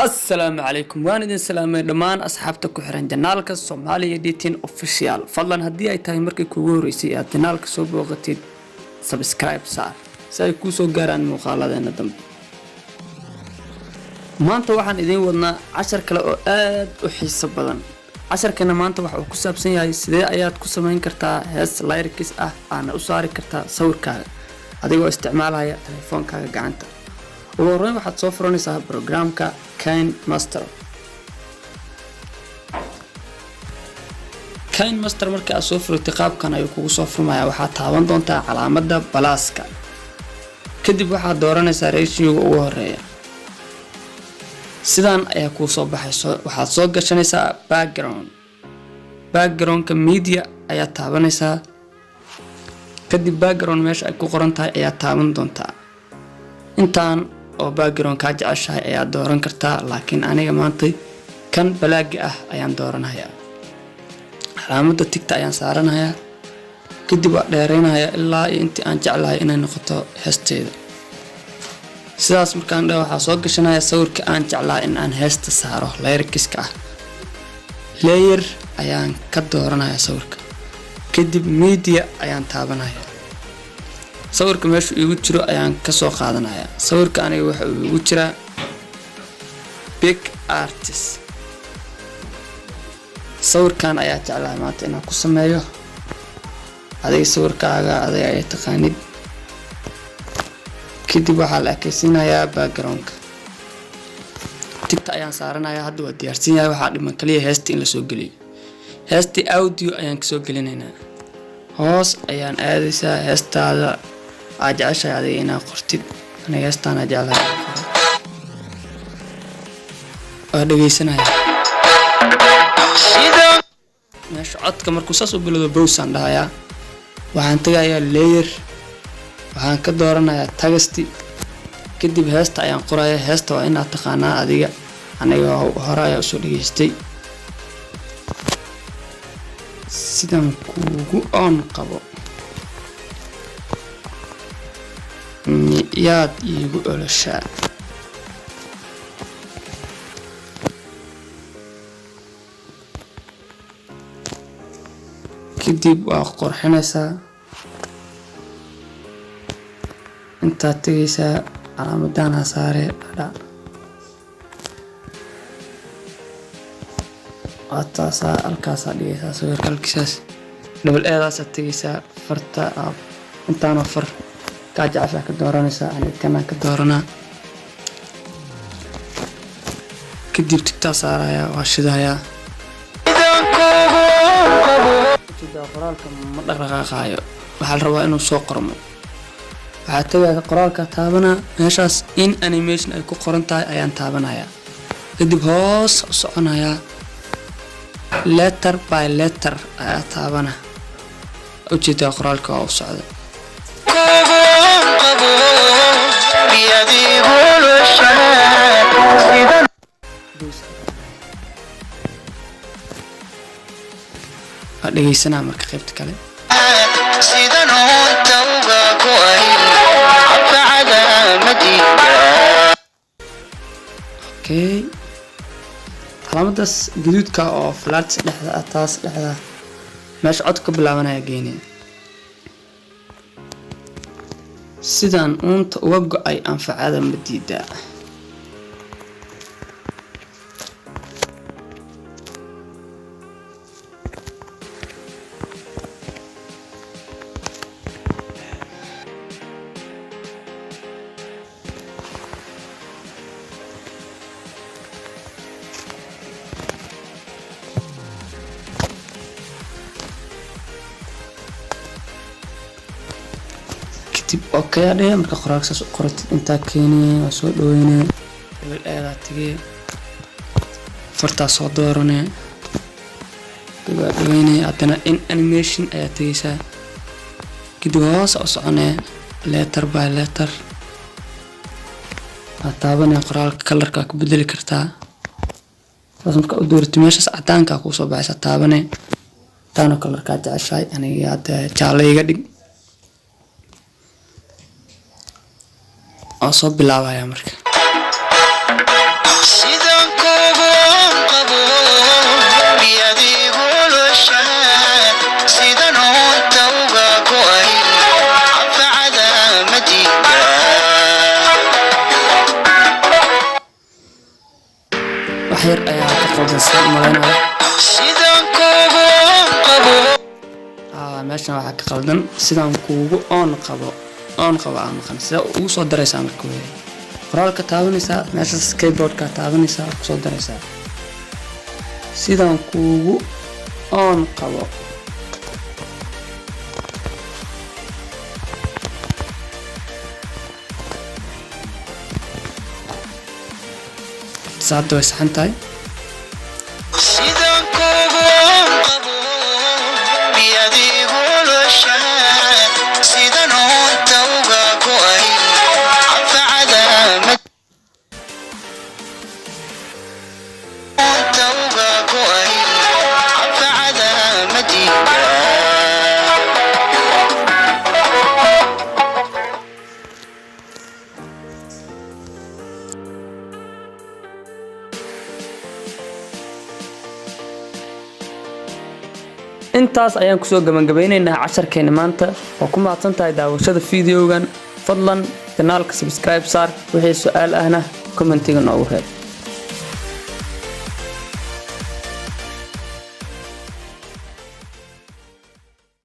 السلام عليكم وانا idin salaamay dhamaan asxaabta ku xiran janaalka Soomaaliya Editing Official fadlan hadii ay tahay markii kugu horeysay aad janaalka soo booqatid subscribe saar si ay ku soo gaaraan muuqaaladeena dambe maanta waxaan idin wadnaa cashar kale oo aad u xiiso badan casharkana maanta waxa uu ku saabsan yahay sidee ayaad ku samayn kartaa hees lyrics ah aana u saari kartaa sawirkaaga adigoo isticmaalaya telefoonkaaga gacanta ugu horreyn waxaad soo furanaysaa programka KineMaster marka aad soo furtay qaabkan ayuu kugu soo furmayaa waxaad taaban doontaa calaamadda balaaska kadib waxaad dooranaysaa ratio ugu horeeya sidaan ayaa kuu soo baxayso waxaad soo gashanaysaa backgroundka media ayaa taabanaysaa kadib background meesha ay ku qoran tahay ayaa taaban doontaa intaan oo background ka jeceshahay ayaa dooran kartaa laakiin aniga maanta kan balaaga ah ayaan dooranayaa calaamadda tigta ayaan saaranayaa kadib waa dheereynayaa ilaa intii aan jeclahay inay noqoto heesteeda sidaas markaan dhaho waxaa soo gashanayaa sawirka aan jeclahay in aan heesta saaro lyricska ah layer ayaan ka dooranayaa sawirka kadib media ayaan taabanayaa sawirka meesha igu jiro ayaan ka soo qaadanayaa sawirka aniga waxa uu igu jiraa big artist sawirkan ayaa jeclahay maanta inaan ku sameeyo adiga sawirkaaga adiga ay taqaanid kadib waxaa la ekaysiinayaa backgroundka tigta ayaan saaranayaa hadda waa diyaarsan yahay waxaa dhiman kaliya heesta in la soo geliyo heestii audio ayaan ka soo gelinaynaa hoos ayaan aadaysaa heestaada aad jeceshahay adiga inaad qortid aniga heestaan aad jeclahay waa dhageysanaya meesha codka markuu saas u bilowdo bowsaan dhahayaa waxaan tagayaa layer waxaan ka dooranayaa tagasti kadib heesta ayaan qorayaa heesta waa inaad taqaanaa adiga aniga hore ayaa usoo dhageystay sidaan kuugu oon qabo miyaad iigu oloshaa kadib waa qorxinaysaa intaad tegaysaa calaamadaan ha saare waataasaa halkaasaa dhigaysaa sawirka halkiisaas double eedaasaad tegaysaa farta intaanoo far kaa jeceshaa ka dooranaysaa anidkanaan ka dooranaa kadib tigtaa saarayaa waa shidayaa qoraalka ma dhaqdhaqaaqaayo waxaa la rabaa inuu soo qormo waxaa tagayaa qoraalka taabanaa meeshaas in animation ay ku qoran tahay ayaan taabanayaa kadib hoos u soconayaa letter by letter ayaa taabana ujeedaa qoraalka waa u socda waa dhegeysanaa marka qaybta kale okay calaamadaas gaduudka oo flash dhexda ah taas dhexda meesha codka ka bilaabanaya geynaya sidaan uunta uga go'ay anfacada madiida okay adee marka qoraalka saas u qoratid intaa keenaya waa soo dhaweynaya double eedaa tegaya fartaa soo dooranaya kadib waa dhaweynaya haddana in animation ayaa tegaysaa kadib hoosa u soconaya letter by letter waa taabanaya qoraalka kalarkaa ku bedeli kartaa saas marka u dooratid meeshaas cadaankaa kuu soo baxaysa taabanaya taanoo kalarkaa jeceshahay aniga hadda jaalle iga dhig oo soo bilaabaya marka sida وحير أيا تقود السلام مالنا ماشي waxaa ka qaldan sidaan kuugu on qabo ama khansa uu soo daraysaa marka weey qoraalka taabanaysa meesha keyboardka taabanaysa soo daraysa sidaan kuugu on qabo saado saxantay intaas ayaan ku soo gabagabaynaynaa casharkeena maanta oo ku maadsantahay daawashada fiidiyogan fadlan kanaalka subscribe saar wixii su'aal ahna commentiga noogu reeb